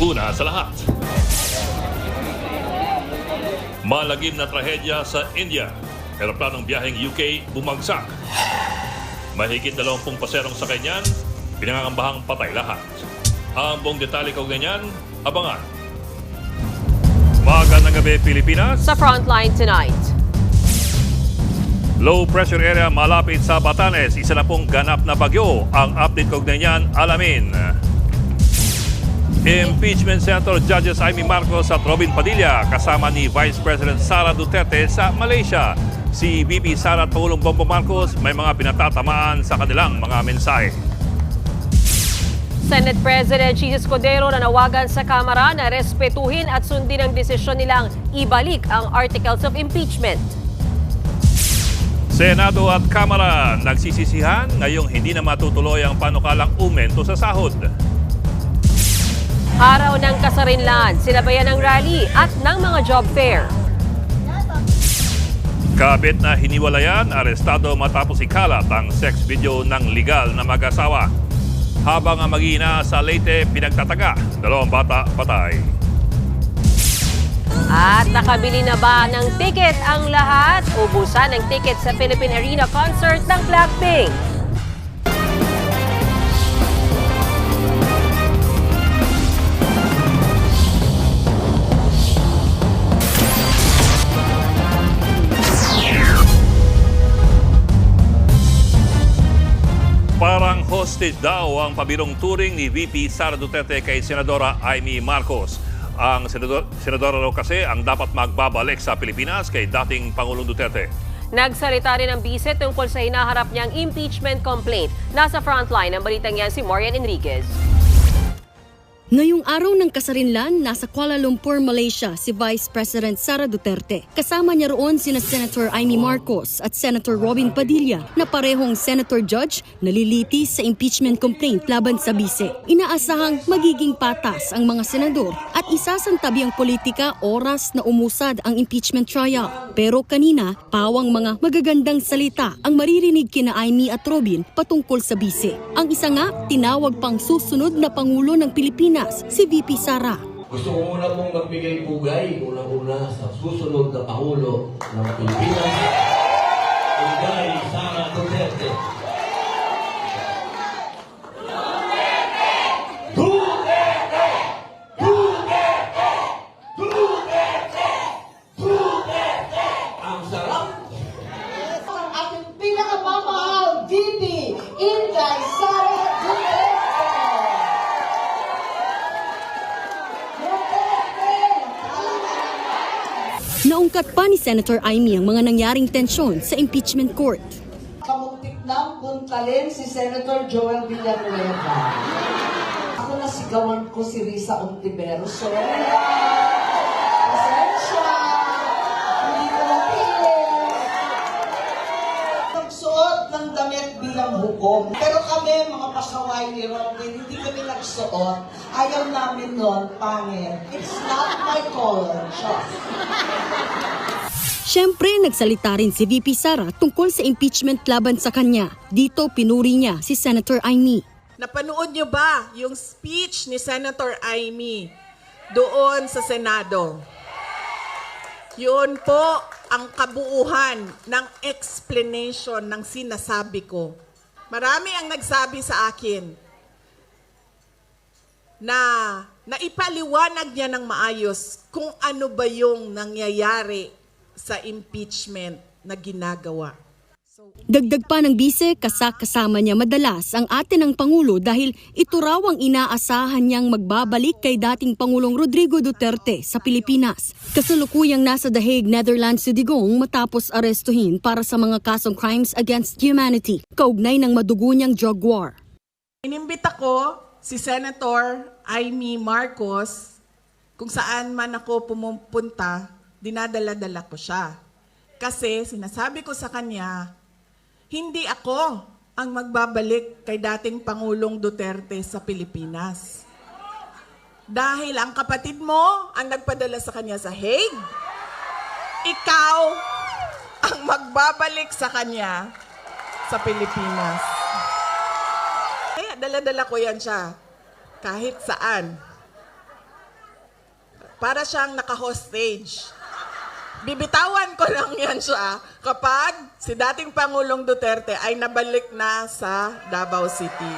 Una sa lahat, malagim na trahedya sa India. Eroplanong biyaheng UK bumagsak. Mahigit 20 paserong sa kanyan, pinangangambahang patay lahat. Ang buong detalye kaugnay niyan, abangan. Magandang gabi, Pilipinas. Sa Frontline tonight. Low pressure area malapit sa Batanes. Isa na pong ganap na bagyo. Ang update kaugnay niyan, alamin. Impeachment Senator Judges Amy Marcos at Robin Padilla kasama ni Vice President Sara Duterte sa Malaysia. Si VP Sara at Pangulong Bongbong Marcos may mga pinatatamaan sa kanilang mga mensahe. Senate President Jesus Cordero nanawagan sa Kamara na respetuhin at sundin ang desisyon nilang ibalik ang Articles of Impeachment. Senado at Kamara nagsisisihan ngayong hindi na matutuloy ang panukalang aumento sa sahod. Araw ng Kasarinlan, sinabayan ng rally at ng mga job fair. Kabit na hiniwalayan, arestado matapos ikalat ang sex video ng legal na mag-asawa. Habang ang mag-iina sa Leyte pinagtataga, 2 bata patay. At nakabili na ba ng ticket ang lahat? Ubusan ng ticket sa Philippine Arena Concert ng Blackpink. Parang hostage daw ang pabirong turing ni VP Sara Duterte kay Senadora Amy Marcos. Ang senadora raw kasi ang dapat magbabalik sa Pilipinas kay dating Pangulong Duterte. Nagsalita rin ang bise tungkol sa hinaharap niyang impeachment complaint. Nasa frontline ang balitang yan si Marian Enriquez. Ngayong araw ng Kasarinlan, nasa Kuala Lumpur, Malaysia si Vice President Sara Duterte. Kasama niya roon sina Senator Amy Marcos at Senator Robin Padilla na parehong Senator Judge nalilitis sa impeachment complaint laban sa bise. Inaasahang magiging patas ang mga senador at isasantabi ang politika oras na umusad ang impeachment trial. Pero kanina, pawang mga magagandang salita ang maririnig kina Amy at Robin patungkol sa bise. Ang isa nga, tinawag pang susunod na Pangulo ng Pilipinas, si VP Sara. Gusto ko muna pong magbigay pugay, unang-una sa susunod na Pangulo ng Pilipinas, Inday Sara Duterte. Duterte! Duterte! Duterte! Duterte! Ang sarap! Ang ating pinakamamahal VP, Inday Sara Duterte. Naungkat pa ni Senator Amy ang mga nangyaring tensyon sa impeachment court. Kamuntik nang puntalin si Senator Joel Villanueva. Ako nasigawan ko si Risa Ontiveros. Pasensya. Hindi ko napilit. Nagsuot ng damit bilang hukom. Pero kami, mga pasaway ni Robin, hindi kami nagsuot. Ayaw namin nun, pangit. It's not my color. Siyempre, nagsalita rin si VP Sara tungkol sa impeachment laban sa kanya. Dito, pinuri niya si Senator Amy. Napanood niyo ba yung speech ni Senator Amy doon sa Senado? Yun po ang kabuuhan ng explanation ng sinasabi ko. Marami ang nagsabi sa akin na naipaliwanag niya ng maayos kung ano ba yung nangyayari sa impeachment na ginagawa. Dagdag pa ng bise, kasama niya madalas ang ate ng Pangulo dahil ito raw ang inaasahan niyang magbabalik kay dating Pangulong Rodrigo Duterte sa Pilipinas. Kasalukuyang nasa The Hague, Netherlands si Digong matapos arestuhin para sa mga kasong crimes against humanity, kaugnay ng madugo niyang drug war. Inimbita ko si Senator Amy Marcos, kung saan man ako pumupunta, dinadala-dala ko siya. Kasi sinasabi ko sa kanya, hindi ako ang magbabalik kay dating Pangulong Duterte sa Pilipinas. Dahil ang kapatid mo ang nagpadala sa kanya sa Hague, ikaw ang magbabalik sa kanya sa Pilipinas. Kaya dala-dala ko yan siya kahit saan. para siyang naka-hostage. Bibitawan ko lang yan siya kapag si dating Pangulong Duterte ay nabalik na sa Davao City.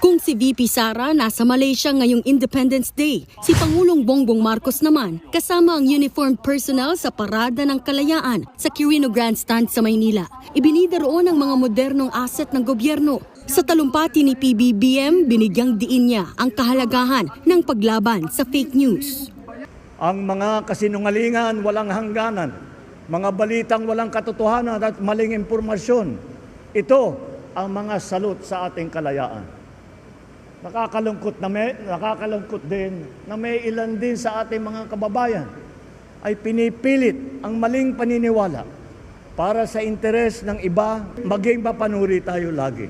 Kung si VP Sara nasa Malaysia ngayong Independence Day, si Pangulong Bongbong Marcos naman kasama ang uniformed personnel sa Parada ng Kalayaan sa Quirino Grandstand sa Maynila. Ibinida roon ang mga modernong asset ng gobyerno. Sa talumpati ni PBBM, binigyang diin niya ang kahalagahan ng paglaban sa fake news. Ang mga kasinungalingan walang hangganan, mga balitang walang katotohanan at maling impormasyon, ito ang mga salot sa ating kalayaan. Nakakalungkot din na may ilan din sa ating mga kababayan ay pinipilit ang maling paniniwala para sa interes ng iba, maging mapanuri tayo lagi.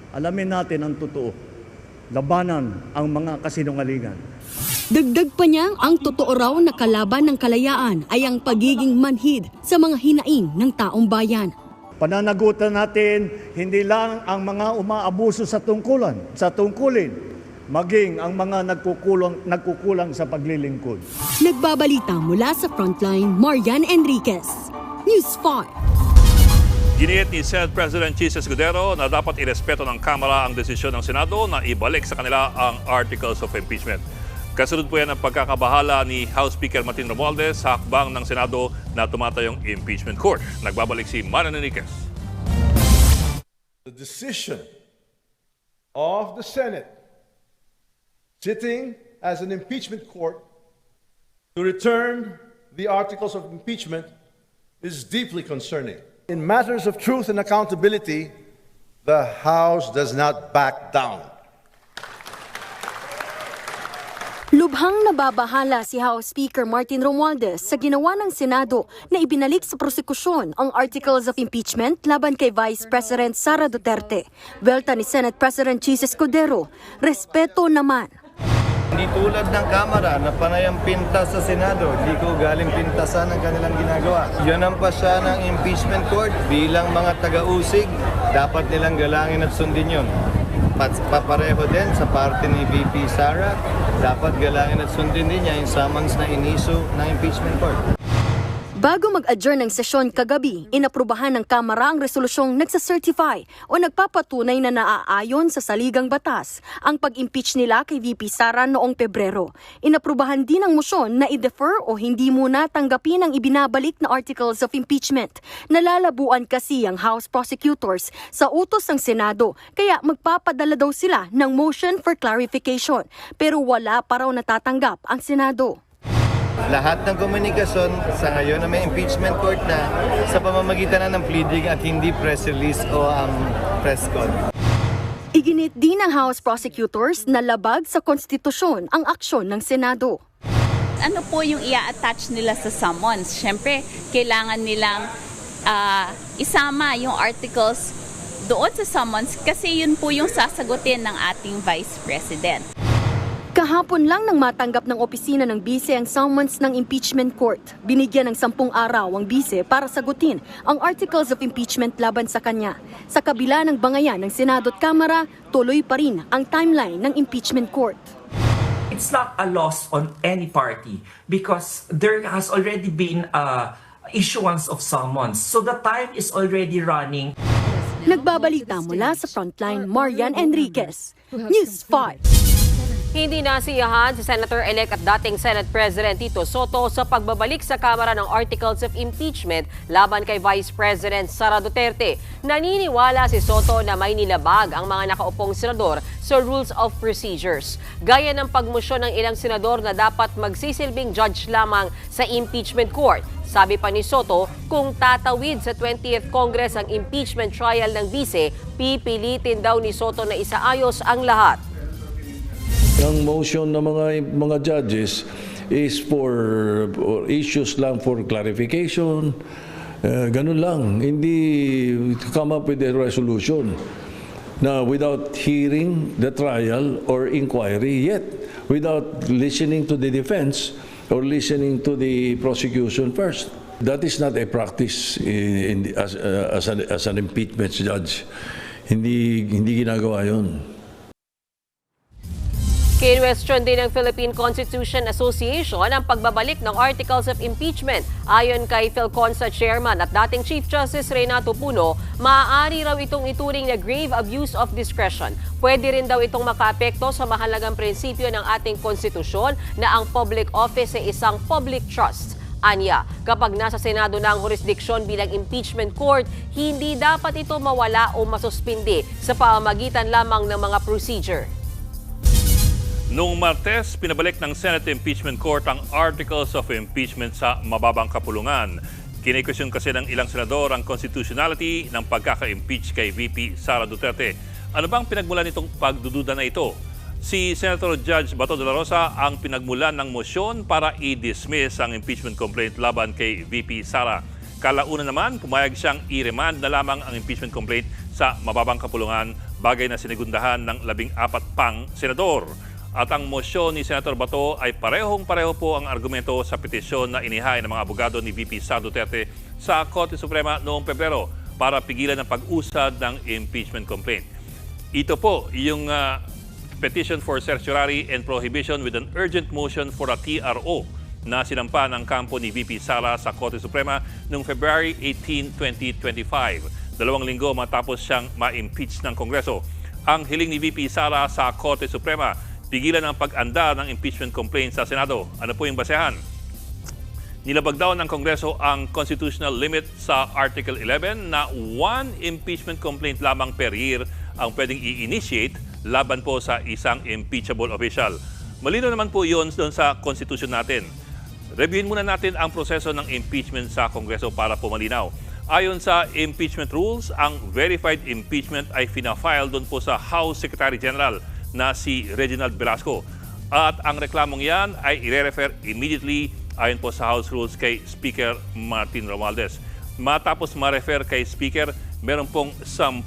Alamin natin ang totoo. Labanan ang mga kasinungalingan. Dagdag pa niya ang totoo raw na kalaban ng kalayaan ay ang pagiging manhid sa mga hinaing ng taong bayan. Pananagutan natin hindi lang ang mga umaabuso sa tungkulin, maging ang mga nagkukulang sa paglilingkod. Nagbabalita mula sa Frontline, Marian Enriquez, News 5. Giniit ni Senate President Jesus Escudero na dapat irespeto ng Kamara ang desisyon ng Senado na ibalik sa kanila ang Articles of Impeachment. Kasunod po yan ang pagkakabahala ni House Speaker Martin Romualdez sa hakbang ng Senado na tumatayong impeachment court. Nagbabalik si Marian Enriquez. The decision of the Senate sitting as an impeachment court to return the articles of impeachment is deeply concerning. In matters of truth and accountability, the House does not back down. Lubhang nababahala si House Speaker Martin Romualdez sa ginawa ng Senado na ibinalik sa prosekusyon ang Articles of Impeachment laban kay Vice President Sara Duterte. Welta ni Senate President Jesus Escudero, respeto naman. Hindi tulad ng Kamara na panay ang pintas sa Senado, hindi ko galing pintasan ang kanilang ginagawa. Yan ang pasya ng impeachment court bilang mga taga-usig, dapat nilang galangin at sundin yun. Papareho din sa parte ni VP Sara, dapat galangin at sundin din niya yung summons na iniso ng impeachment court. Bago mag-adjourn ng sesyon kagabi, inaprubahan ng Kamara ang resolusyong nagsacertify o nagpapatunay na naaayon sa saligang batas ang pag-impeach nila kay VP Sara noong Pebrero. Inaprubahan din ang motion na i-defer o hindi muna tanggapin ang ibinabalik na Articles of Impeachment. Nalalabuan kasi ang House Prosecutors sa utos ng Senado, kaya magpapadala daw sila ng motion for clarification. Pero wala pa raw natatanggap ang Senado. Lahat ng komunikasyon sa ngayon na may impeachment court na sa pamamagitan na ng pleading at hindi press release o ang press con. Iginit din ng House Prosecutors na labag sa konstitusyon ang aksyon ng Senado. Ano po yung i-attach nila sa summons? Siyempre, kailangan nilang isama yung articles doon sa summons kasi yun po yung sasagutin ng ating Vice President. Kahapon lang nang matanggap ng opisina ng bise ang summons ng impeachment court. Binigyan ng 10 araw ang bise para sagutin ang Articles of Impeachment laban sa kanya. Sa kabila ng bangayan ng Senado at Kamara, tuloy pa rin ang timeline ng impeachment court. It's not a loss on any party because there has already been issuance of summons. So the time is already running. Nagbabalita mula sa Frontline, Marian Enriquez, News 5. Hindi nasiyahan si Senator-elect at dating Senate President Tito Soto sa pagbabalik sa Kamara ng Articles of Impeachment laban kay Vice President Sara Duterte. Naniniwala si Soto na may nilabag ang mga nakaupong senador sa Rules of Procedures. Gaya ng pagmosyon ng ilang senador na dapat magsisilbing judge lamang sa impeachment court. Sabi pa ni Soto, kung tatawid sa 20th Congress ang impeachment trial ng bise, pipilitin daw ni Soto na isaayos ang lahat. Ang motion ng mga judges is for issues lang for clarification. Ganun lang. Hindi to come up with a resolution na without hearing the trial or inquiry yet, without listening to the defense or listening to the prosecution first. That is not a practice as an impeachment judge. Hindi ginagawa yun. Kinwestiyon din ng Philippine Constitution Association ang pagbabalik ng Articles of Impeachment. Ayon kay PhilConsa Chairman at dating Chief Justice Renato Puno, maaari raw itong ituring na grave abuse of discretion. Pwede rin daw itong makaapekto sa mahalagang prinsipyo ng ating konstitusyon na ang public office ay isang public trust. Anya, kapag nasa Senado na ang jurisdiksyon bilang impeachment court, hindi dapat ito mawala o masuspindi sa pamamagitan lamang ng mga procedure. Noong Martes, pinabalik ng Senate Impeachment Court ang Articles of Impeachment sa mababang kapulungan. Kinikwestiyon kasi ng ilang senador ang constitutionality ng pagkaka-impeach kay VP Sara Duterte. Ano bang pinagmulan nitong pagdududa na ito? Si Senator Judge Bato de la Rosa ang pinagmulan ng motion para i-dismiss ang impeachment complaint laban kay VP Sara. Kalauna naman, pumayag siyang i-remand na lamang ang impeachment complaint sa mababang kapulungan, bagay na sinigundahan ng 14 pang senador. At ang mosyon ni Senator Bato ay parehong-pareho po ang argumento sa petisyon na inihain ng mga abogado ni VP Sara Duterte sa Korte Suprema noong Pebrero para pigilan ang pag-usad ng impeachment complaint. Ito po yung petition for certiorari and prohibition with an urgent motion for a TRO na sinampa ng kampo ni VP Sara sa Korte Suprema noong February 18, 2025. 2 linggo matapos siyang ma-impeach ng Kongreso. Ang hiling ni VP Sara sa Korte Suprema, pigilan ang pag-anda ng impeachment complaint sa Senado. Ano po yung basehan? Nilabag daw ng Kongreso ang constitutional limit sa Article 11 na 1 impeachment complaint lamang per year ang pwedeng i-initiate laban po sa isang impeachable official. Malino naman po yun doon sa konstitusyon natin. Reviewin muna natin ang proseso ng impeachment sa Kongreso para po malinaw. Ayon sa impeachment rules, ang verified impeachment ay fina-file doon po sa House Secretary General na si Reginald Velasco. At ang reklamong yan ay i-refer immediately ayon po sa House Rules kay Speaker Martin Romualdez. Matapos ma-refer kay Speaker, meron pong 10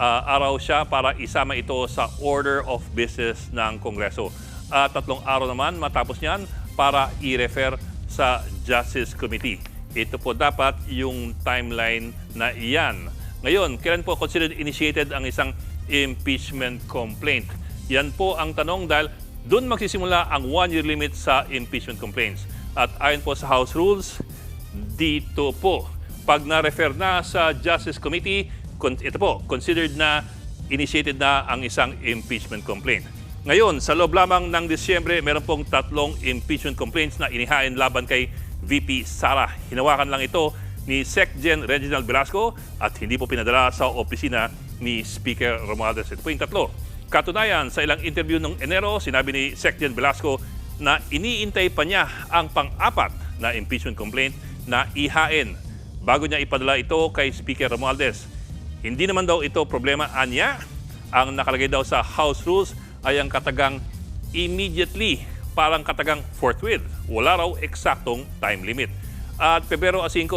araw siya para isama ito sa order of business ng Kongreso. At 3 araw naman matapos niyan para i-refer sa Justice Committee. Ito po dapat yung timeline na iyan. Ngayon, kailan po considered initiated ang isang impeachment complaint? Yan po ang tanong dahil doon magsisimula ang 1-year limit sa impeachment complaints. At ayon po sa House Rules, dito po, pag na-refer na sa Justice Committee, ito po, considered na initiated na ang isang impeachment complaint. Ngayon, sa loob lamang ng Disyembre, meron pong 3 impeachment complaints na inihain laban kay VP Sara. Hinawakan lang ito ni SecGen Reginald Velasco at hindi po pinadala sa opisina ni Speaker Romualdez. Ito po yung 3. Katunayan, sa ilang interview noong Enero, sinabi ni SecGen Velasco na iniintay pa niya ang pang-4 na impeachment complaint na ihain bago niya ipadala ito kay Speaker Romualdez. Hindi naman daw ito problema anya. Ang nakalagay daw sa House Rules ay ang katagang immediately, parang katagang forthwith. Wala raw eksaktong time limit. At Pebrero 5,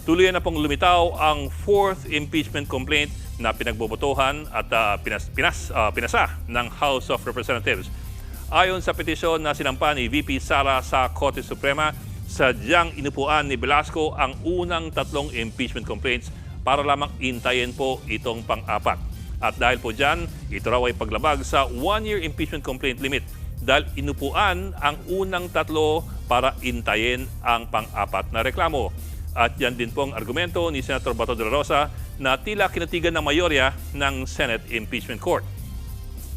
tuloy na pong lumitaw ang 4th impeachment complaint na pinagbobotohan at pinasa ng House of Representatives. Ayon sa petisyon na sinampa ni VP Sara sa Korte Suprema, sadyang inupuan ni Velasco ang unang 3 impeachment complaints para lamang intayin po itong pang-4. At dahil po dyan, ito raw ay paglabag sa 1-year impeachment complaint limit dahil inupuan ang unang 3 para intayin ang pang-4 na reklamo. At yan din po ang argumento ni Senator Bato de la Rosa na tila kinatigan ng mayorya ng Senate Impeachment Court.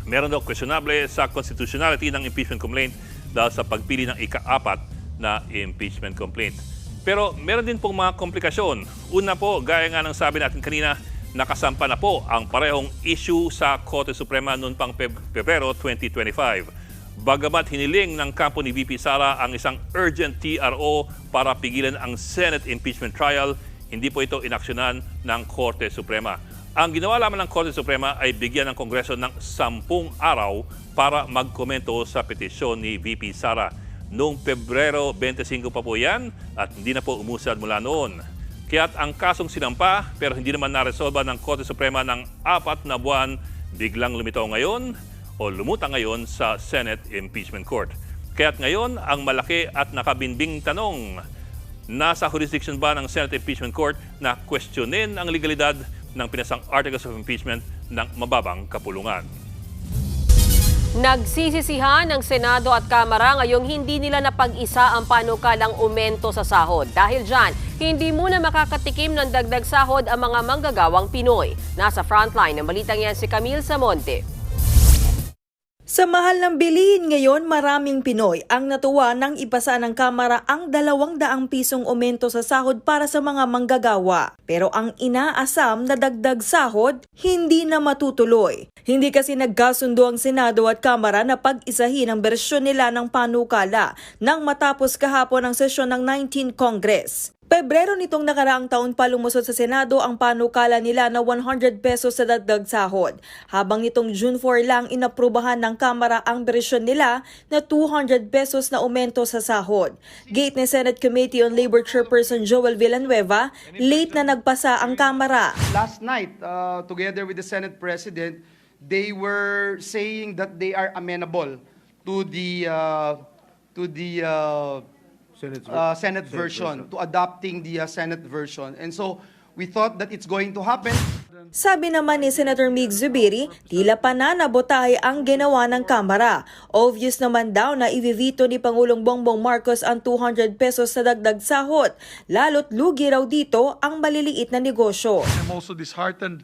Meron daw questionable sa constitutionality ng impeachment complaint dahil sa pagpili ng ika-4 na impeachment complaint. Pero meron din pong mga komplikasyon. Una po, gaya nga ng sabi natin kanina, nakasampa na po ang parehong issue sa Korte Suprema noon pang Pebrero 2025. Bagamat hiniling ng kampo ni VP Sara ang isang urgent TRO para pigilan ang Senate impeachment trial, hindi po ito inaksyonan ng Korte Suprema. Ang ginawa lamang ng Korte Suprema ay bigyan ng Kongreso ng 10 araw para magkomento sa petisyon ni VP Sara. Noong Pebrero 25 pa po yan at hindi na po umusad mula noon. Kaya't ang kasong sinampa pero hindi naman naresolba ng Korte Suprema ng 4 na buwan, biglang lumitaw ngayon o lumutang ngayon sa Senate Impeachment Court. Kaya't ngayon, ang malaki at nakabinbing tanong, nasa jurisdiction ba ng Senate Impeachment Court na questionin ang legalidad ng pinasang Articles of Impeachment ng mababang kapulungan? Nagsisisihan ng Senado at Kamara ngayong hindi nila napag-isa ang panukalang aumento sa sahod. Dahil dyan, hindi muna makakatikim ng dagdag sahod ang mga manggagawang Pinoy. Nasa frontline ng balitang yan si Camille Samonte. Sa mahal ng bilihin ngayon, maraming Pinoy ang natuwa nang ipasa ng Kamara ang 200 pisong aumento sa sahod para sa mga manggagawa. Pero ang inaasam na dagdag sahod, hindi na matutuloy. Hindi kasi nagkasundo ang Senado at Kamara na pag-isahin ang bersyon nila ng panukala nang matapos kahapon ang sesyon ng 19th Congress. Pebrero nitong nakaraang taon pa lumusot sa Senado ang panukala nila na 100 pesos sa dagdag sahod. Habang nitong June 4 lang inaprubahan ng Kamara ang bersyon nila na 200 pesos na aumento sa sahod. Gate ni Senate Committee on Labor Chairperson Joel Villanueva, late na nagpasa ang Kamara. Last night, together with the Senate President, they were saying that they are amenable to the Senate version, to adopting the Senate version. And so, we thought that it's going to happen. Sabi naman ni Senator Mig Zubiri, tila pananabotahe ang ginawa ng Kamara. Obvious naman daw na i-veto ni Pangulong Bongbong Marcos ang 200 pesos sa dagdag sahod. Lalo't lugi raw dito ang maliliit na negosyo. I'm also disheartened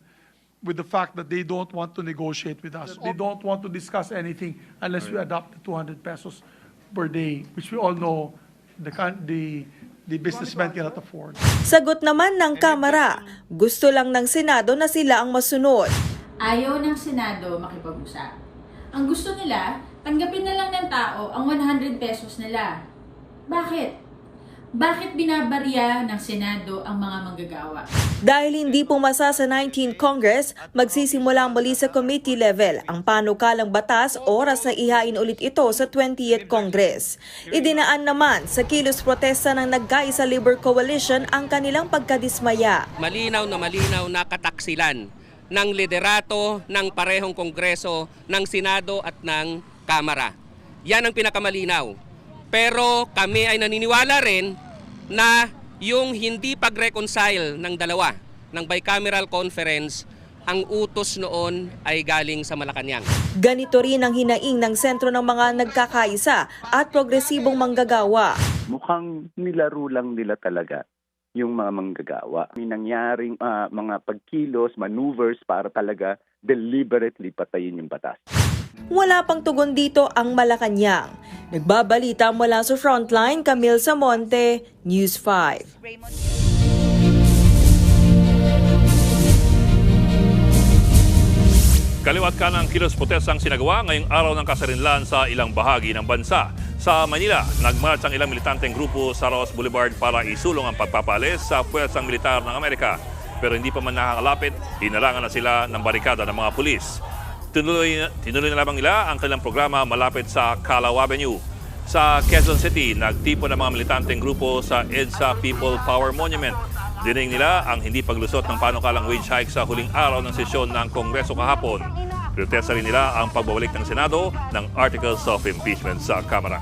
with the fact that they don't want to negotiate with us. They don't want to discuss anything unless we adopt the 200 pesos per day, which we all know the businessman cannot afford. Sagot naman ng Kamara, gusto lang ng Senado na sila ang masunod. Ayaw ng Senado makipag-usap. Ang gusto nila, tanggapin na lang ng tao ang 100 pesos nila. Bakit? Bakit binabarya ng Senado ang mga manggagawa? Dahil hindi pumasa sa 19th Congress, magsisimula muli sa committee level ang panukalang batas, oras na ihain ulit ito sa 20th Congress. Idinaan naman sa kilos protesta ng Nagkaisa Labor Coalition ang kanilang pagkadismaya. Malinaw na kataksilan ng liderato ng parehong Kongreso, ng Senado at ng Kamara. Yan ang pinakamalinaw. Pero kami ay naniniwala rin na yung hindi pag-reconcile ng dalawa ng bicameral conference, ang utos noon ay galing sa Malacanang. Ganito rin ang hinaing ng sentro ng mga nagkakaisa at progresibong manggagawa. Mukhang nilaro lang nila talaga yung mga manggagawa. May nangyaring mga pagkilos, maneuvers para talaga deliberately patayin yung batas. Wala pang tugon dito ang Malacanang. Nagbabalita mula sa Frontline, Camille Samonte, News 5. Kaliwat ka ng kilos protestang sinagawa ngayong araw ng kasarinlan sa ilang bahagi ng bansa. Sa Manila, nagmarch ang ilang militanteng grupo sa Ross Boulevard para isulong ang pagpapalis sa puwersang militar ng Amerika. Pero hindi pa man nakakalapit, hinarangan na sila ng barikada ng mga pulis. Tinuloy na lamang nila ang kanilang programa malapit sa Calao Avenue. Sa Quezon City, nagtipon ng mga militanteng grupo sa EDSA People Power Monument. Dinig nila ang hindi paglusot ng panukalang wage hike sa huling araw ng sesyon ng Kongreso kahapon. Protesta rin nila ang pagbabalik ng Senado ng Articles of Impeachment sa Kamara.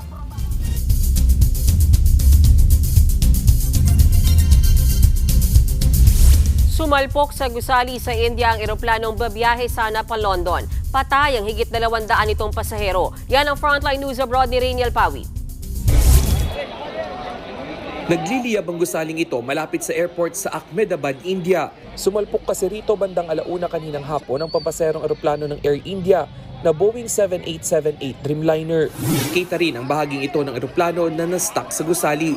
Sumalpok sa gusali sa India ang eroplanong babiyahe sana pa London. Patay ang higit 200 itong pasahero. Yan ang Frontline News Abroad ni Rainiel Pawi. Nagliliyab ang gusaling ito malapit sa airport sa Ahmedabad, India. Sumalpok kasi rito bandang 1:00 kaninang hapon ang pampaserong eroplano ng Air India na Boeing 7878 Dreamliner. Kita rin ang bahaging ito ng eroplano na na-stuck sa gusali.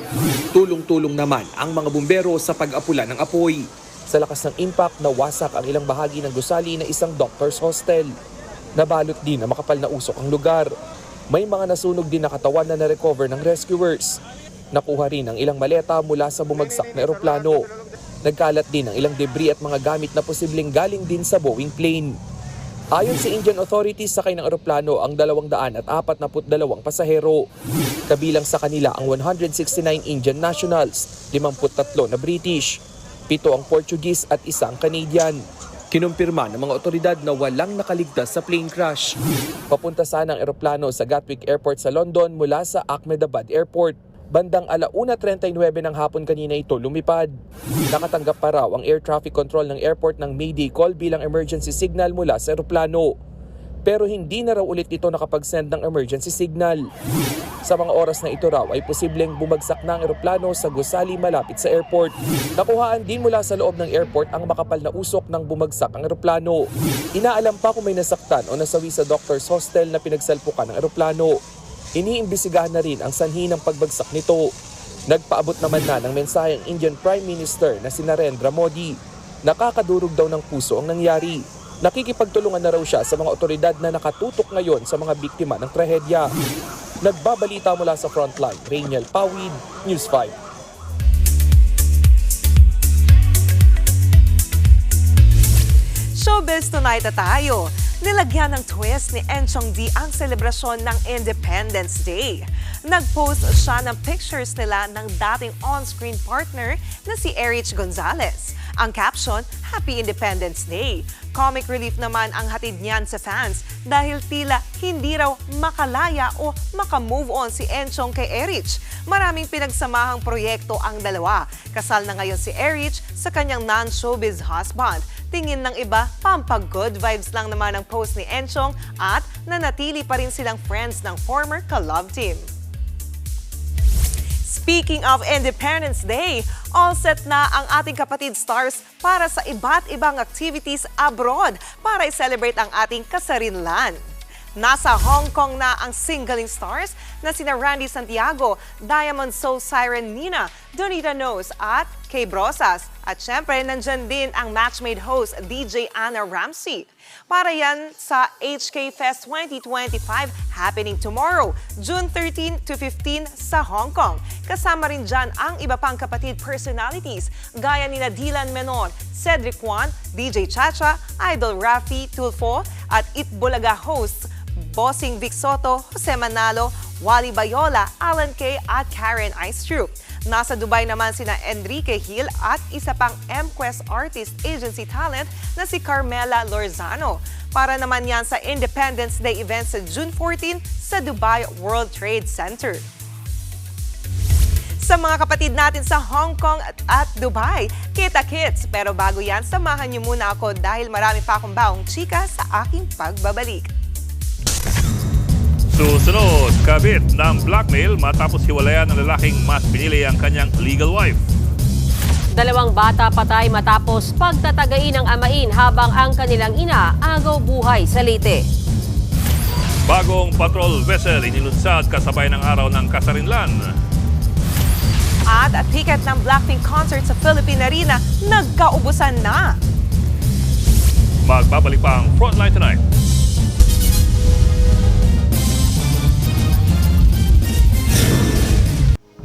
Tulong-tulong naman ang mga bumbero sa pag-apula ng apoy. Sa lakas ng impact, nawasak ang ilang bahagi ng gusali na isang doctor's hostel. Nabalot din na makapal na usok ang lugar. May mga nasunog din na katawan na na-recover ng rescuers. Nakuha rin ang ilang maleta mula sa bumagsak na eroplano. Nagkalat din ang ilang debris at mga gamit na posibleng galing din sa Boeing plane. Ayon sa Indian authorities, sakay ng eroplano ang 242 pasahero. Kabilang sa kanila ang 169 Indian nationals, 53 na British, 7 ang Portuguese at 1 Canadian. Kinumpirma ng mga otoridad na walang nakaligtas sa plane crash. Papunta sana ang eroplano sa Gatwick Airport sa London mula sa Ahmedabad Airport. Bandang 1:39 ng hapon kanina ito lumipad. Nakatanggap pa raw ang air traffic control ng airport ng Mayday call bilang emergency signal mula sa eroplano. pero hindi na raw ulit ito nakapag-send ng emergency signal. Sa mga oras na ito raw ay posibleng bumagsak na ang eroplano sa gusali malapit sa airport. Nakuhaan din mula sa loob ng airport ang makapal na usok ng bumagsak ang eroplano. Inaalam pa kung may nasaktan o nasawi sa doctor's hostel na pinagsalpukan ng eroplano. Iniimbisigahan na rin ang sanhi ng pagbagsak nito. Nagpaabot naman na ng mensahe ang Indian Prime Minister na si Narendra Modi. Nakakadurog daw ng puso ang nangyari. Nakikipagtulungan na raw siya sa mga otoridad na nakatutok ngayon sa mga biktima ng trahedya. Nagbabalita mula sa frontline, Rainiel Pawid, News 5. Showbiz tonight na tayo. Nilagyan ng twist ni Enchong D ang selebrasyon ng Independence Day. Nag-post siya ng pictures nila ng dating on-screen partner na si Erich Gonzalez. Ang caption, Happy Independence Day. Comic relief naman ang hatid niyan sa fans dahil tila hindi raw makalaya o makamove on si Enchong kay Erich. Maraming pinagsamahang proyekto ang dalawa. Kasal na ngayon si Erich sa kanyang non-showbiz husband. Tingin ng iba, pampag-good vibes lang naman ang post ni Enchong at nanatili pa rin silang friends ng former ka-love team. Speaking of Independence Day, all set na ang ating kapatid stars para sa iba't ibang activities abroad para i-celebrate ang ating kasarinlan. Nasa Hong Kong na ang singling stars na sina Randy Santiago, Diamond Soul Siren Nina, Donita Knows at Kay Brosas. At syempre, nandyan din ang matchmade host DJ Anna Ramsey. Para yan sa HK Fest 2025 happening tomorrow, June 13 to 15 sa Hong Kong. Kasama rin dyan ang iba pang kapatid personalities gaya nina Dylan Menor, Cedric Juan, DJ Chacha, Idol Rafi Tulfo at Itbulaga hosts Bossing Vic Soto, Jose Manalo, Wally Bayola, Alan Kay at Karen Istru. Nasa Dubai naman sina Enrique Hill at isa pang M-Quest Artist Agency talent na si Carmela Lorzano. Para naman yan sa Independence Day event sa June 14 sa Dubai World Trade Center. Sa mga kapatid natin sa Hong Kong at Dubai, kita-kits. Pero bago yan, samahan niyo muna ako dahil marami pa akong baong chika sa aking pagbabalik. Susunod, kabit ng blackmail matapos hiwalayan ng lalaking mas pinili ang kanyang legal wife. Dalawang bata patay matapos pagtatagain ng amain habang ang kanilang ina agaw buhay sa Leyte. Bagong patrol vessel inilunsad kasabay ng araw ng kasarinlan. At ticket ng Blackpink concert sa Philippine Arena nagkaubusan na. Magbabalik pa ang Frontline tonight.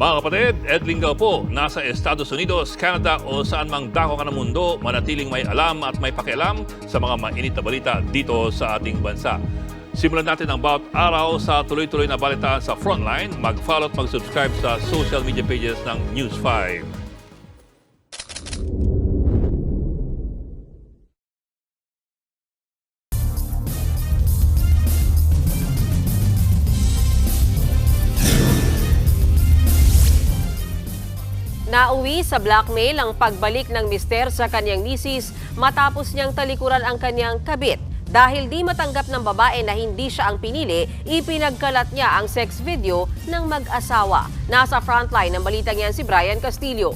Mga kapatid, Ed Lingaw po, nasa Estados Unidos, Canada o saan mang dako ka ng mundo, manatiling may alam at may pakialam sa mga mainit na balita dito sa ating bansa. Simulan natin ang bawat araw sa tuloy-tuloy na balitaan sa Frontline. Mag-follow at mag-subscribe sa social media pages ng News 5. Nauwi sa blackmail ang pagbalik ng mister sa kanyang misis matapos niyang talikuran ang kanyang kabit. Dahil di matanggap ng babae na hindi siya ang pinili, ipinagkalat niya ang sex video ng mag-asawa. Nasa frontline ng balitang yan si Brian Castillo.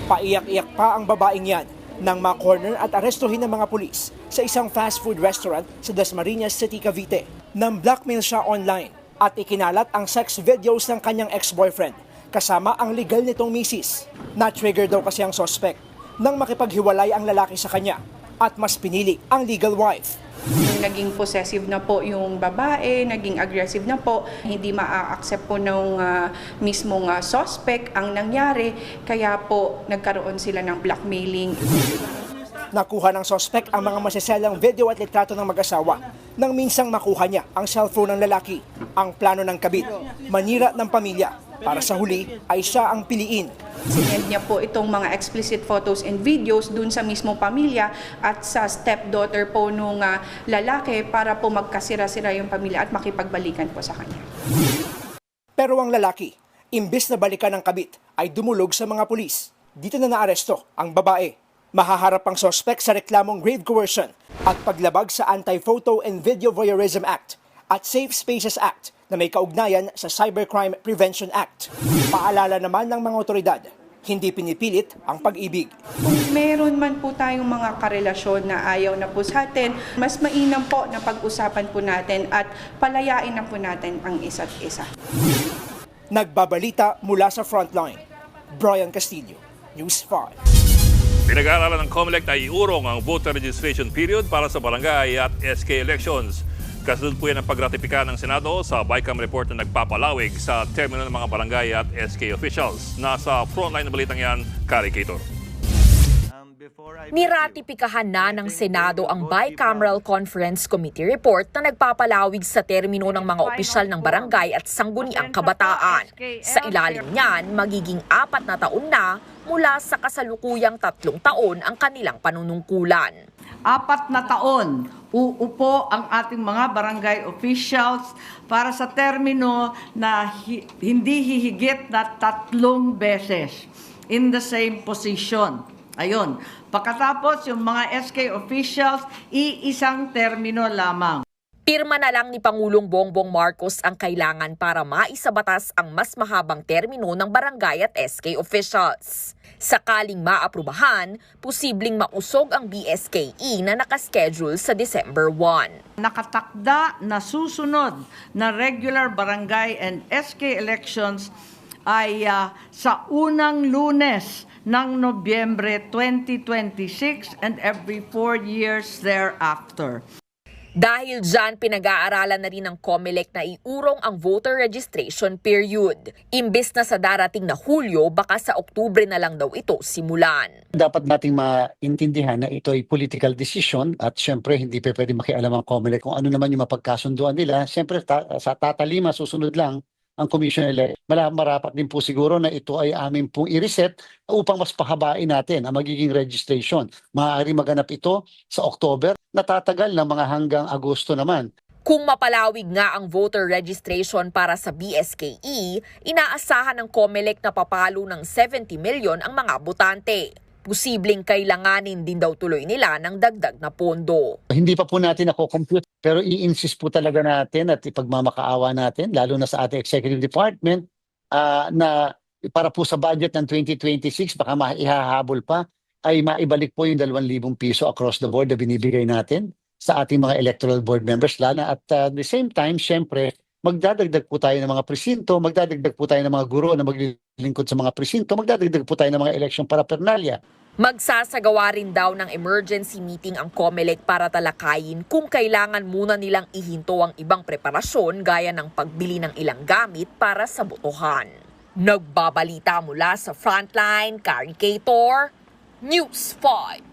Paiyak-iyak pa ang babaeng yan nang ma-corner at arestuhin ng mga pulis sa isang fast food restaurant sa Dasmariñas City, Cavite. Nang blackmail siya online at ikinalat ang sex videos ng kanyang ex-boyfriend kasama ang legal nitong misis. Na-trigger daw kasi ang suspect nang makipaghiwalay ang lalaki sa kanya at mas pinili ang legal wife. Naging possessive na po yung babae, naging aggressive na po. Hindi maa-accept po ng mismong suspect ang nangyari, kaya po nagkaroon sila ng blackmailing. Nakuha ng suspect ang mga masiselang video at litrato ng mag-asawa nang minsang makuha niya ang cellphone ng lalaki. Ang plano ng kabit, manira ng pamilya. Para sa huli ay siya ang piliin. Sinend niya po itong mga explicit photos and videos dun sa mismong pamilya at sa stepdaughter po nung lalaki para po magkasira-sira yung pamilya at makipagbalikan po sa kanya. Pero ang lalaki, imbes na balikan ng kabit, ay dumulog sa mga pulis. Dito na naaresto ang babae. Mahaharap ang suspect sa reklamong grave coercion At paglabag sa Anti-Photo and Video Voyeurism Act at Safe Spaces Act na may kaugnayan sa Cybercrime Prevention Act. Paalala naman ng mga otoridad, hindi pinipilit ang pag-ibig. Kung meron man po tayong mga karelasyon na ayaw na po sa atin, mas mainam po na pag-usapan po natin at palayain na po natin ang isa't isa. Nagbabalita mula sa Frontline, Brian Castillo, News 5. Pinag-aaralan ng COMELEC na iurong ang voter registration period para sa barangay at SK elections. Kasunod po yan ang pagratipika ng Senado sa BICAM report na nagpapalawig sa termino ng mga barangay at SK officials. Nasa frontline na balitang yan, Kari Cator. Niratipikahan na ng Senado ang Bicameral Conference Committee report na nagpapalawig sa termino ng mga opisyal ng barangay at sangguniang kabataan. Sa ilalim niyan, magiging 4 na taon na mula sa kasalukuyang 3 taon ang kanilang panunungkulan. 4 na taon, uupo ang ating mga barangay officials para sa termino na hindi hihigit na 3 beses in the same position. Ayun. Pagkatapos, yung mga SK officials, iisang termino lamang. Pirma na lang ni Pangulong Bongbong Marcos ang kailangan para maisabatas ang mas mahabang termino ng barangay at SK officials. Sakaling maaprubahan, posibleng mausog ang BSKE na nakaschedule sa December 1. Nakatakda na susunod na regular barangay and SK elections ay sa unang Lunes ng Nobyembre 2026 and every 4 years thereafter. Dahil dyan, pinag-aaralan na rin ng COMELEC na iurong ang voter registration period. Imbes na sa darating na Hulyo, baka sa Oktubre na lang daw ito simulan. Dapat nating maintindihan na ito ay political decision at syempre hindi pa pwede makialam ang COMELEC kung ano naman yung mapagkasunduan nila. Syempre sa tatalima susunod lang ang Commission elect. Marapat din po siguro na ito ay amin pong i-reset upang mas pahabain natin ang magiging registration. Maaari maganap ito sa October, natatagal ng mga hanggang Agosto naman. Kung mapalawig nga ang voter registration para sa BSKE, inaasahan ng COMELEC na papalo ng 70 milyon ang mga botante. Posibleng kailanganin din daw tuloy nila ng dagdag na pondo. Hindi pa po natin nako-compute pero i-insist po talaga natin at ipagmamakaawa natin lalo na sa ating executive department na para po sa budget ng 2026 baka maihahabol pa ay maibalik po yung 2,000 piso across the board na binibigay natin sa ating mga electoral board members lana at the same time syempre magdadagdag po tayo ng mga presinto, magdadagdag po tayo ng mga guro na maglilingkod sa mga presinto, magdadagdag po tayo ng mga election paraphernalia. Magsasagawa rin daw ng emergency meeting ang COMELEC para talakayin kung kailangan muna nilang ihinto ang ibang preparasyon gaya ng pagbili ng ilang gamit para sa botohan. Nagbabalita mula sa Frontline, Kari Cator, News 5.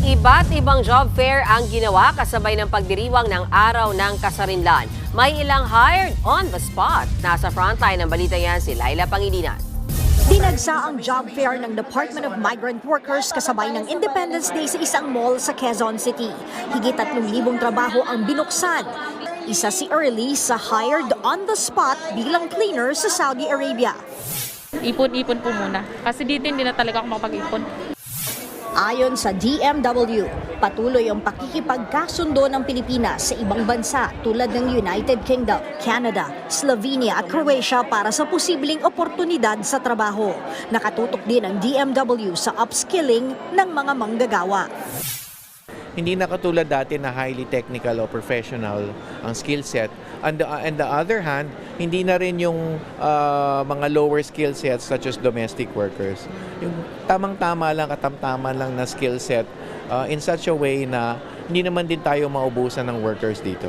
Iba't ibang job fair ang ginawa kasabay ng pagdiriwang ng Araw ng Kasarinlan. May ilang hired on the spot. Nasa frontline ng balita yan si Laila Pangilinan. Dinagsa ang job fair ng Department of Migrant Workers kasabay ng Independence Day sa isang mall sa Quezon City. Higit 3,000 trabaho ang binuksan. Isa si Early sa hired on the spot bilang cleaner sa Saudi Arabia. Ipon-ipon po muna kasi dito hindi na talaga ako makapag-ipon. Ayon sa DMW, patuloy ang pakikipagkasundo ng Pilipinas sa ibang bansa tulad ng United Kingdom, Canada, Slovenia at Croatia para sa posibleng oportunidad sa trabaho. Nakatutok din ang DMW sa upskilling ng mga manggagawa. Hindi na katulad dati na highly technical o professional ang skill set. On the other hand, hindi na rin yung mga lower skill sets such as domestic workers. Yung tamang-tama lang, katamtaman lang na skill set in such a way na hindi naman din tayo maubusan ng workers dito.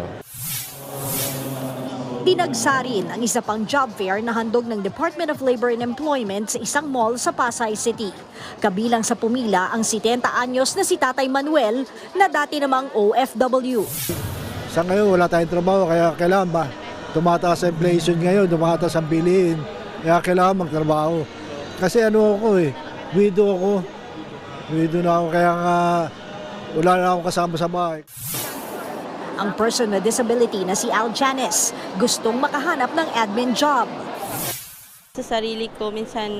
Dinagsa rin ang isa pang job fair na handog ng Department of Labor and Employment sa isang mall sa Pasay City. Kabilang sa pumila ang 70 anyos na si Tatay Manuel na dati namang OFW. Sa ngayon wala tayong trabaho kaya kailangan ba? Tumataas ang inflation ngayon, tumataas ang bilihin. Kaya kailangan magtrabaho. Kasi widow na ako kaya wala na akong kasama sa bahay. Ang person with disability na si Al Janis gustong makahanap ng admin job. sa sarili ko, minsan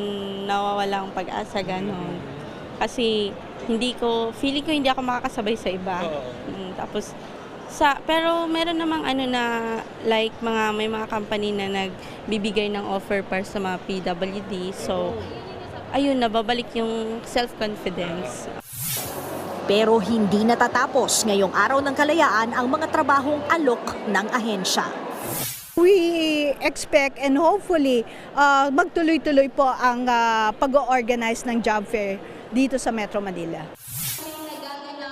nawawala ang pag-asa, gano'n. Kasi feeling ko hindi ako makakasabay sa iba. Tapos, pero meron namang like may mga company na nagbibigay ng offer para sa mga PWD. So, ayun, nababalik yung self-confidence. Pero hindi natatapos ngayong araw ng kalayaan ang mga trabahong alok ng ahensya. We expect and hopefully magtuloy-tuloy po ang pag-organize ng job fair dito sa Metro Manila.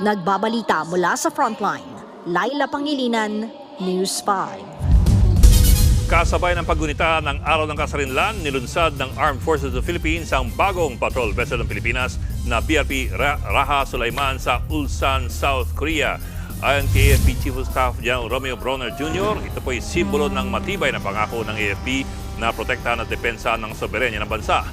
Nagbabalita mula sa Frontline, Laila Pangilinan, News 5. Kasabay ng paggunita ng Araw ng Kasarinlan, nilunsad ng Armed Forces of the Philippines ang bagong patrol vessel ng Pilipinas na BRP Raha Sulaiman sa Ulsan, South Korea. Ayon kay AFP Chief of Staff General Romeo Bronner Jr., ito po ay simbolo ng matibay na pangako ng AFP na protektahan at depensa ng soberenya ng bansa.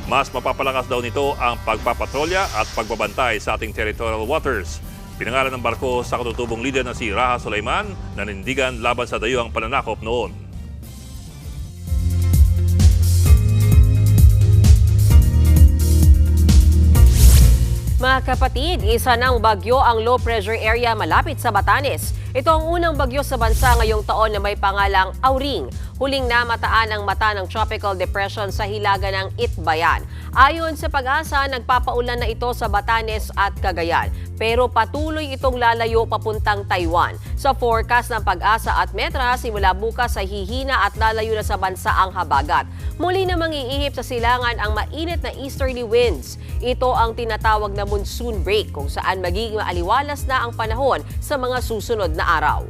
Mas mapapalakas daw nito ang pagpapatrolya at pagbabantay sa ating territorial waters. Pinangalan ng barko sa katutubong leader na si Raha Sulaiman na nindigan laban sa dayuhang pananakop noon. Mga kapatid, isa ng bagyo ang low pressure area malapit sa Batanes. Ito ang unang bagyo sa bansa ngayong taon na may pangalang Auring. Huling namataan ang mata ng tropical depression sa hilaga ng Itbayan. Ayon sa Pag-asa, nagpapaulan na ito sa Batanes at Cagayan. Pero patuloy itong lalayo papuntang Taiwan. Sa forecast ng Pag-asa at Metra, simula bukas ay hihina at lalayo na sa bansa ang habagat. Muli namang iihip sa silangan ang mainit na easterly winds. Ito ang tinatawag na monsoon break kung saan magiging maaliwalas na ang panahon sa mga susunod na araw.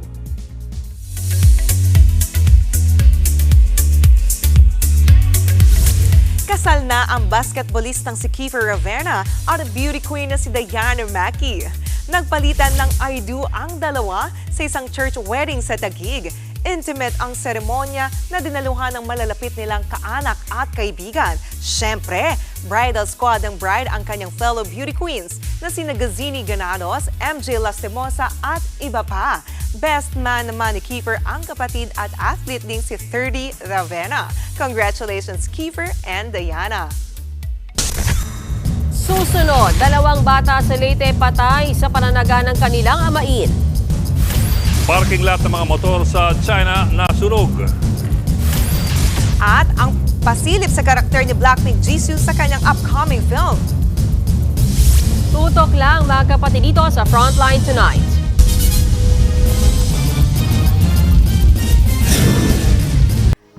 Kasal na ang basketballistang si Kiefer Ravena at ang beauty queen na si Diana Mackey. Nagpalitan ng I do ang dalawa sa isang church wedding sa Taguig. Intimate ang seremonya na dinaluhan ng malalapit nilang kaanak at kaibigan. Siyempre, bridal squad ng bride ang kanyang fellow beauty queens na sina Gazini Ganados, MJ Lastimosa at iba pa. Best man naman ni Kiefer ang kapatid at athlete ding si 30 Ravena. Congratulations Kiefer and Diana. Susunod, 2 bata sa Leyte patay sa pananaga ng kanilang amain. Parking lot ng mga motor sa China nasunog. At ang pasilip sa karakter ni Blackpink Jisoo sa kanyang upcoming film. Tutok lang mga kapatid dito sa Frontline Tonight.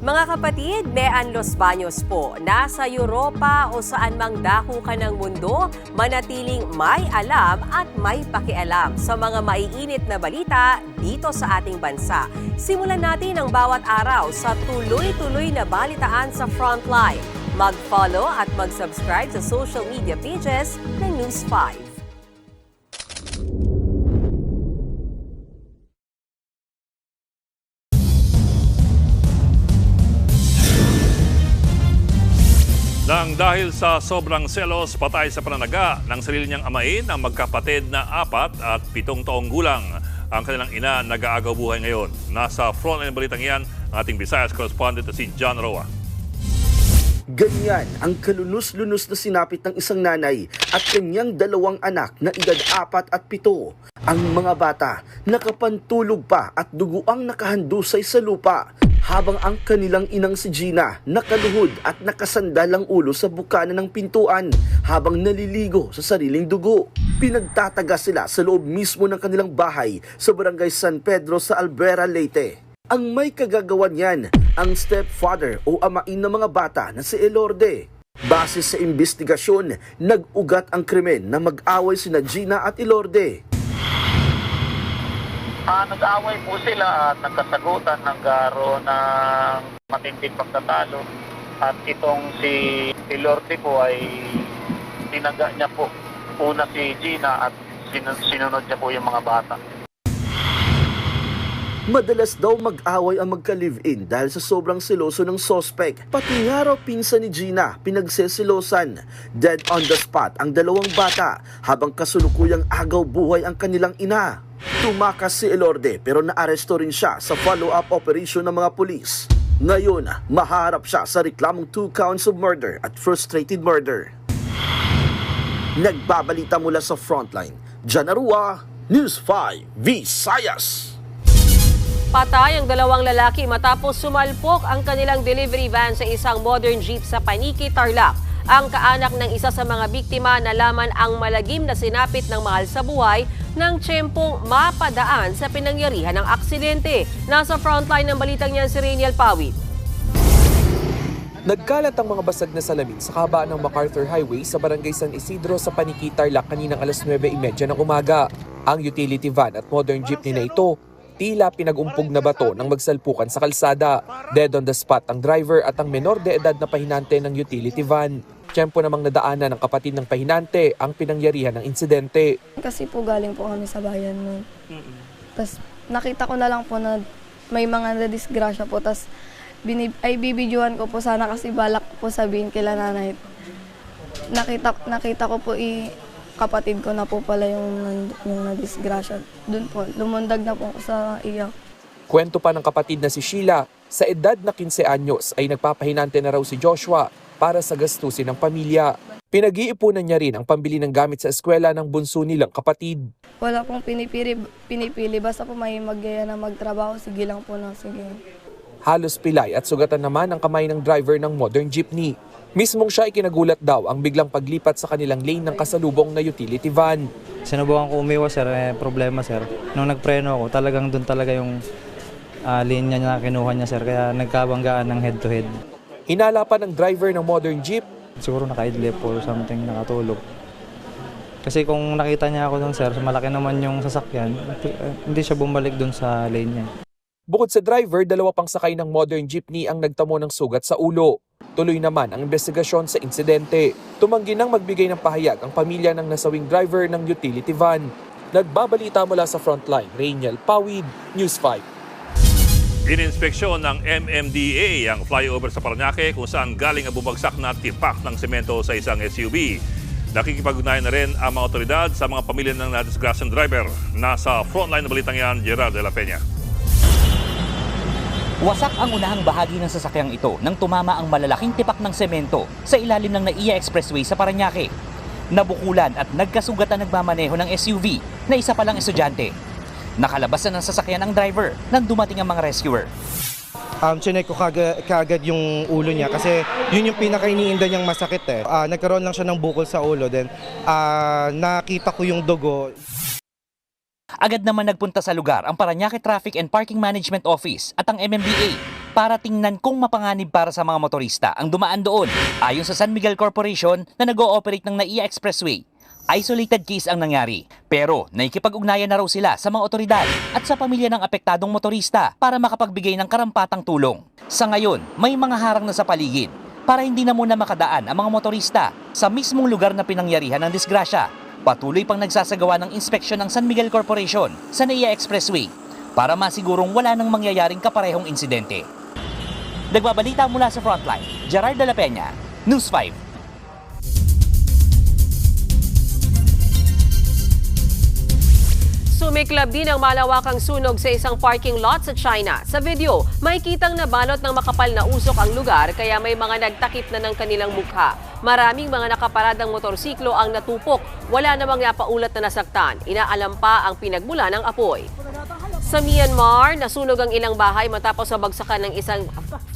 Mga kapatid, Mean Los Baños po. Nasa Europa o saan mang dako ka ng mundo, manatiling may alam at may pakialam sa mga maiinit na balita dito sa ating bansa. Simulan natin ang bawat araw sa tuloy-tuloy na balitaan sa Frontline. Mag-follow at mag-subscribe sa social media pages ng News 5. Nang dahil sa sobrang selos, patay sa pananaga ng sarili niyang amain ang magkapatid na 4 at 7 taong gulang. Ang kanilang ina nag-aagaw buhay ngayon. Nasa Frontline balitang yan ang ating Visayas correspondent na si John Roa. Ganyan ang kalunos-lunos na sinapit ng isang nanay at kanyang 2 anak na edad 4 at 7. Ang mga bata nakapantulog pa at duguang nakahandusay sa lupa. Habang ang kanilang inang si Gina nakaluhod at nakasandal ang ulo sa bukana ng pintuan habang naliligo sa sariling dugo. Pinagtataga sila sa loob mismo ng kanilang bahay sa barangay San Pedro sa Albuera, Leyte. Ang may kagagawan yan, ang stepfather o amain ng mga bata na si Elorde. Base sa investigasyon, nag-ugat ang krimen na mag-away sina Gina at Elorde. Nag-away po sila at nagkasagutan, nagkaroon ng matinding pagtatalo. At itong si Elorde po ay tinaga niya po una si Gina at sinunod niya po yung mga bata. Madalas daw mag-away ang magka-live-in dahil sa sobrang seloso ng suspect. Pati nga raw pinsan ni Gina pinagsesilosan. Dead on the spot ang 2 bata habang kasulukuyang agaw buhay ang kanilang ina. Tumakas si Elorde pero naaresto rin siya sa follow-up operation ng mga pulis. Ngayon, maharap siya sa reklamong 2 counts of murder at frustrated murder. Nagbabalita mula sa Frontline, Jan Arua, News 5 Visayas. Patay ang dalawang lalaki matapos sumalpok ang kanilang delivery van sa isang modern jeep sa Paniki, Tarlac. Ang kaanak ng isa sa mga biktima nalaman ang malagim na sinapit ng mahal sa buhay ng tiyempong mapadaan sa pinangyarihan ng aksidente. Nasa frontline ng balitang yan si Rainiel Pawit. Nagkalat ang mga basag na salamin sa kabaan ng MacArthur Highway sa Barangay San Isidro sa Paniki, Tarlac kaninang alas 9:30 ng umaga. Ang utility van at modern jeepney na ito, tila pinag-umpog na bato nang magsalpukan sa kalsada. Dead on the spot ang driver at ang menor de edad na pahinante ng utility van. Tiyempo namang nadaanan ng kapatid ng pahinante ang pinangyarihan ng insidente. Kasi po galing po kami sa bayan nun. Tapos nakita ko na lang po na may mga nadisgrasya po. Tapos bibidyohan ko po sana kasi balak po sabihin kila nanay. Nakita ko po kapatid ko na po pala yung nadisgrasya. Doon po, lumundag na po ako sa iyak. Kwento pa ng kapatid na si Sheila, sa edad na 15 anyos ay nagpapahinante na raw si Joshua para sa gastusin ng pamilya. Pinag-iipunan niya rin ang pambili ng gamit sa eskwela ng bunso nilang kapatid. Wala pong pinipili. Basta po may magyaya na magtrabaho, sige lang po na sige. Halos pilay at sugatan naman ang kamay ng driver ng modern jeepney. Mismong siya ay kinagulat daw ang biglang paglipat sa kanilang lane ng kasalubong na utility van. Sinubukan ko umiwas sir, problema sir. Nung nagpreno ako, talagang doon talaga yung lane niya na kinuha niya sir, kaya nagkabanggaan ng head to head. Hinala pa ng driver ng modern jeep. Siguro naka-idlip or something, nakatulog. Kasi kung nakita niya ako doon sir, malaki naman yung sasakyan, hindi siya bumalik doon sa lane niya. Bukod sa driver, 2 pang sakay ng modern jeepney ang nagtamo ng sugat sa ulo. Tuloy naman ang investigasyon sa insidente. Tumanggi nang magbigay ng pahayag ang pamilya ng nasawing driver ng utility van. Nagbabalita mula sa Frontline, Rainiel Pawid, News 5. Ininspeksyon ng MMDA ang flyover sa Parañaque kung saan galing ang bumagsak na tipak ng semento sa isang SUV. Nakikipag-ugnayan na rin ang mga otoridad sa mga pamilya ng nadisgrasyang driver. Nasa Frontline na balitang yan, Gerard de la Peña. Wasak ang unahang bahagi ng sasakyang ito nang tumama ang malalaking tipak ng semento sa ilalim ng NAIA Expressway sa Parañaque. Nabukulan at nagkasugatan nagmamaneho ng SUV na isa palang estudyante. Nakalabas na ng sasakyan ang driver nang dumating ang mga rescuer. Chinek ko kagad yung ulo niya kasi yun yung pinaka-iniinda niyang masakit eh. Nagkaroon lang siya ng bukol sa ulo, then nakita ko yung dugo. Agad naman nagpunta sa lugar ang Parañaque Traffic and Parking Management Office at ang MMDA para tingnan kung mapanganib para sa mga motorista ang dumaan doon. Ayon sa San Miguel Corporation na nag-ooperate ng NAIA Expressway, isolated case ang nangyari. Pero naikipag-ugnayan na raw sila sa mga otoridad at sa pamilya ng apektadong motorista para makapagbigay ng karampatang tulong. Sa ngayon, may mga harang na sa paligid para hindi na muna makadaan ang mga motorista sa mismong lugar na pinangyarihan ng disgrasya. Patuloy pang nagsasagawa ng inspeksyon ng San Miguel Corporation sa NAIA Expressway para masigurong wala nang mangyayaring kaparehong insidente. Nagbabalita mula sa Frontline, Gerard de la Peña, News 5. Sumiklab din ang malawakang sunog sa isang parking lot sa China. Sa video, may kitang nabalot ng makapal na usok ang lugar kaya may mga nagtakip na ng kanilang mukha. Maraming mga nakaparadang motorsiklo ang natupok. Wala namang napaulat na nasaktan. Inaalam pa ang pinagmula ng apoy. Sa Myanmar, nasunog ang ilang bahay matapos mabagsakan ng isang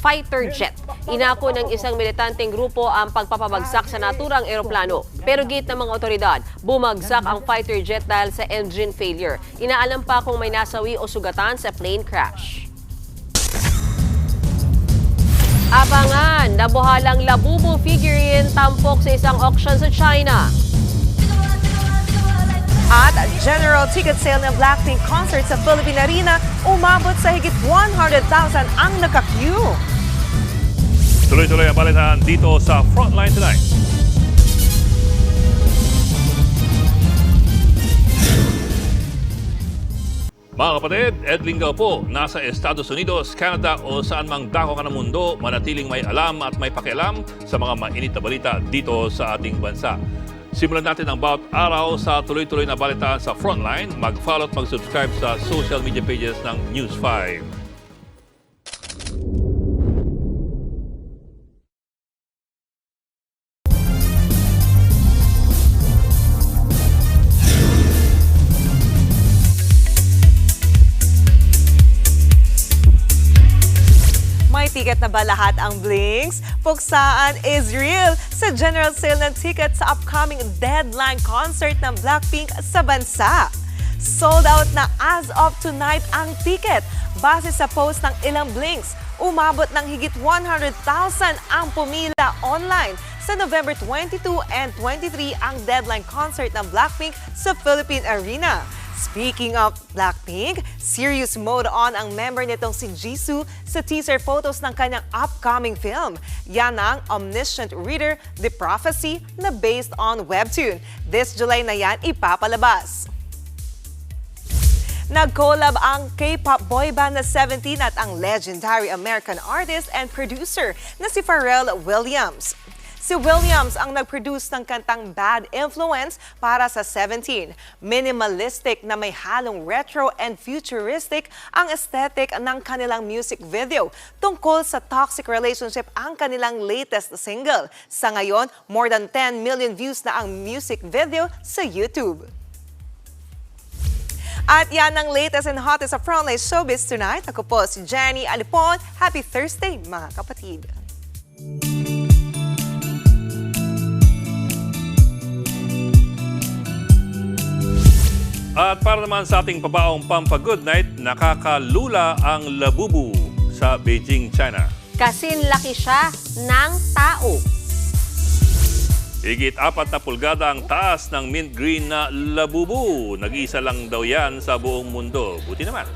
fighter jet. Inako ng isang militanteng grupo ang pagpapabagsak sa naturang eroplano. Pero gate ng mga otoridad, bumagsak ang fighter jet dahil sa engine failure. Inaalam pa kung may nasawi o sugatan sa plane crash. Abangan, nabuhalang Labubu figurine tampok sa isang auction sa China. At general ticket sale ng Blackpink concert sa Philippine Arena, umabot sa higit 100,000 ang naka-queue. Tuloy-tuloy ang balitaan dito sa Frontline Tonight. Mga kapatid, Ed Lingaw po, nasa Estados Unidos, Canada o saan mang dako ka ng mundo, manatiling may alam at may pakialam sa mga mainit na balita dito sa ating bansa. Simulan natin ang bawat araw sa tuloy-tuloy na balitaan sa Frontline. Mag-follow at mag-subscribe sa social media pages ng News 5. tiket na ba lahat ang blinks? Puksaan is real sa general sale ng ticket sa upcoming Deadline concert ng Blackpink sa bansa. Sold out na as of tonight ang ticket. Base sa post ng ilang blinks, umabot ng higit 100,000 ang pumila online. Sa November 22 and 23 ang Deadline concert ng Blackpink sa Philippine Arena. Speaking of Blackpink, serious mode on ang member nitong si Jisoo sa teaser photos ng kanyang upcoming film. Yan ang Omniscient Reader, The Prophecy na based on webtoon. This July na yan ipapalabas. Nag-collab ang K-pop boy band na 17 at ang legendary American artist and producer na si Pharrell Williams. Si Williams ang nag-produce ng kantang Bad Influence para sa 17. Minimalistic na may halong retro and futuristic ang aesthetic ng kanilang music video. Tungkol sa toxic relationship ang kanilang latest single. Sa ngayon, more than 10 million views na ang music video sa YouTube. At yan ang latest and hottest sa Frontline Showbiz tonight. Ako po si Jenny Alipon. Happy Thursday, mga kapatid. At para naman sa ating pabaong Pampa-Good Night, nakakalula ang labubu sa Beijing, China. Kasing laki siya ng tao. Higit 4 na pulgada ang taas ng mint green na labubu. Nag-iisa lang daw yan sa buong mundo. Buti naman.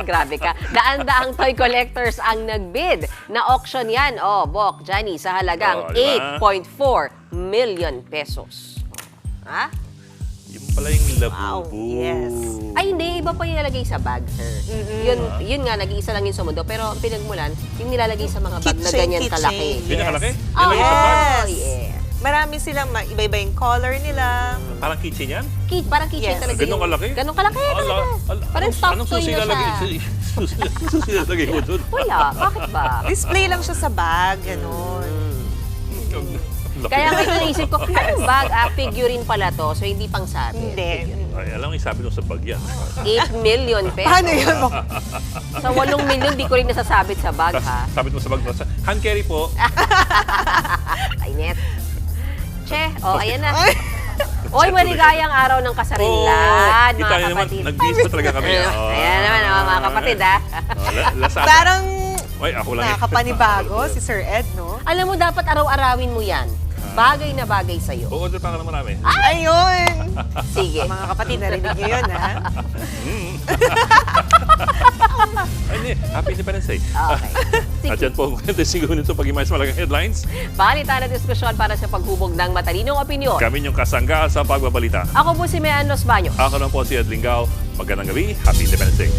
Grabe ka. Daan-daang toy collectors ang nagbid. Na auction yan, Bok, Johnny, sa halagang 8.4 million pesos. Ha? Yung pala yung labubu. Wow, yes. Ay, hindi. Iba pa yung nilalagay sa bag, sir. Yun nga, nag-iisa lang yun sa mundo. Pero ang pinagmulan, yung nilalagay sa mga bag na ganyan kalaki. Ganyan kalaki? Oh, Nilalagay sa bag? yes. Marami silang iba-iba yung color nila. Parang keychain yan? Parang keychain talaga. Ganun kalaki? Ganun kalaki talaga. Parang stock toy na siya. Susi lalagay mo doon? Wala. Bakit ba? Display lang siya sa bag. Ganun. Kaya ngayon naisip ko, anong bag? Figurine pala to, so hindi pang sabi. Hindi. Ay, alam mo, isabi nung sa bag yan. 8 million pesos. Paano yun? Sa 8 million, di ko rin nasasabit sa bag, ha? Sabit mo sa bag. Hand carry po. Ay, net. Che, ayan na. Oy, maligayang araw ng kasarinlan, mga kapatid. Nag-miss pa talaga kami. Ayan naman, mga kapatid, ha? Parang ako lang nakakapanibago si Sir Ed, no? Alam mo, dapat araw-arawin mo yan. Bagay na bagay sa'yo. Oo, pa naman marami. Ayun! Sige. Mga kapatid, narinig niyo yun, ha? Happy Independence Day. Okay. At yan po, siguro nito pag-imay sa malagang headlines. Balitan na diskusyon para sa paghubog ng matalinong opinyon. Kami yung kasangga sa pagbabalita. Ako po si Mean Los Baños. Ako naman po si Ed Lingao. Magandang gabi. Happy Independence Day.